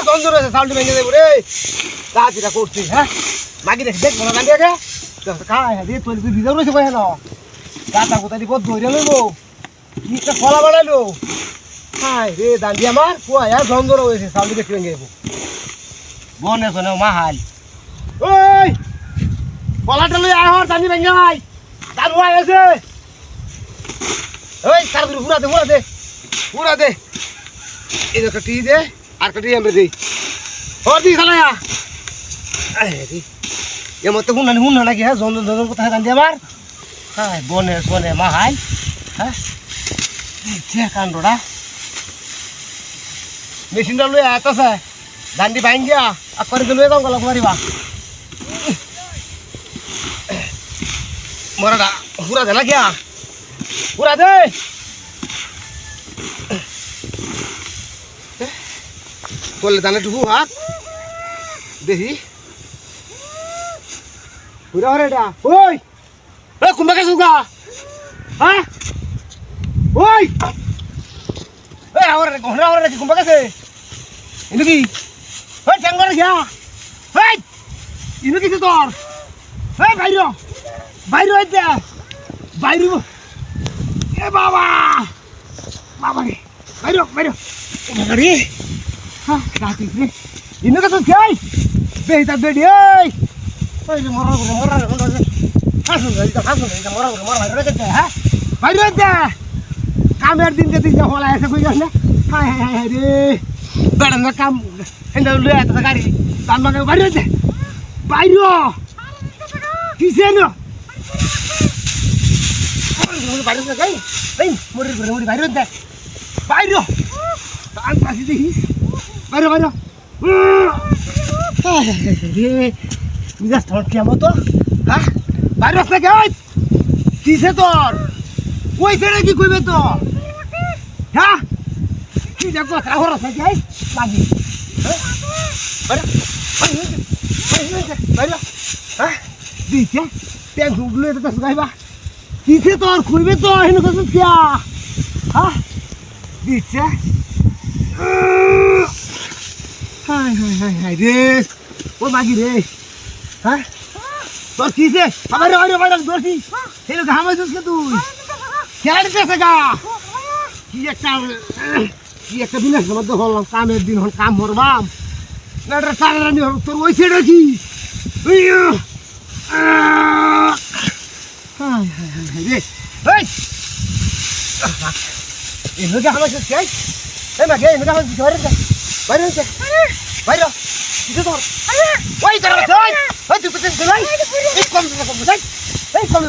জঞ্জর হয়েছে সাউন্ড ভেঙে দেবো রে কাজটা করছি হ্যাঁ মাগি দেখ দেখ মনে দাঁড়িয়ে গে খায় হ্যাঁ দিয়ে তুই ভিজাও রয়েছে কই হেন গাতা কোথা দিয়ে ধরে লইব কি একটা ফলা বানাইলো হায় রে দাঁড়ি আমার কুয়া জঞ্জর হয়েছে সাউন্ড দেখে ভেঙে দেবো বনে শোনে মাহাল ওই কলাটা লই আয় হর দাঁড়ি ভেঙে আয় দাঁড়ু আয় আছে ওই তাড়াতাড়ি পুরা দে এই একটা টি দে আর একটা টি আমরা দেই হর দি খালায়া আরে এমন তো হুন নাকি হ্যাঁ জন জন কোথায় দাঁড়ি আমার হ্যাঁ বনে শোনে মাহাল হ্যাঁ কাণ্ডটা মেশিনটা লই আয়তাছে দান্ডি বাইন গিয়া আর করে দিল এরকম গলা মারিবা মরাটা পুরা দে না গিয়া পুরা দে করলে দানে টুকু হাত দেখি পুরা হরে এটা ওই এ কুম্বা কে সুগা হ্যাঁ ওই এ আওরে ঘোড়া আওরে কি কুম্বা কাছে ইনু কি ওই টেঙ্গর গিয়া ওই ইনু কি তোর এই বাইরে হইতে বাইরে এ বাবা রে বাইরে রে হ্যাঁ রাতি রে ইনু কে তো যাই বেটা বেডি এই ওই মরা হাসু মরা বাইরে হইতে হ্যাঁ বাইরে হইতে কামের দিন যে দিন হলা এসে কই গেল না হায় রে বেড়া না কাম এন্ড লয়ে আতা গাড়ি তার মানে বাইরে হইতে বাইরে কিসে না বাইরে যাই এই মরি বাইরে হইতে বাইরে তার পাশে দেখিস বাইরে রে মিজাজ তোর কেমন তো হ্যাঁ বাইরে আসলে কে কিসে তোর কইছে নাকি কইবে তো হ্যাঁ কি দেখো তাহর আছে যাই লাগি বাইরে হ্যাঁ দিছে পেন ঢুকলে তো গাইবা কিসে তোর কইবে তো হেন কত কিয়া হ্যাঁ দিছে হাই রে ও মাগি রে হ্যাঁ তোর কিসে বাইরে দোষি হেন ঘামাইছিস কে তুই খেলা দিতেছে গা কি একটা দিনের মধ্যে হলাম কামের দিন হল কাম করবাম না এটা চালানি হল তোর ওই সেটা কি রে এনে ঘামাইছিস কে এই মাগে এনে ঘামাইছিস বাইরে কিছু তোর ওই তোর ওই তুই কোথায় গেলাই এই কম